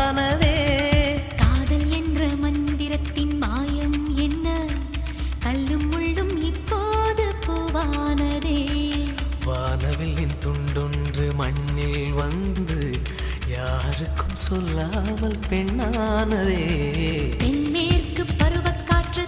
உண்டானதே. காதல் என்ற மந்திரத்தின் மாயம் என்ன, கல்லும் முள்ளும் இப்போது பூவானதே. வானவில்லின் துண்டொன்று மண்ணில் வந்து யாருக்கும் சொல்லாமல் பெண்ணானதே. தென்மேற்கு பருவக்காற்று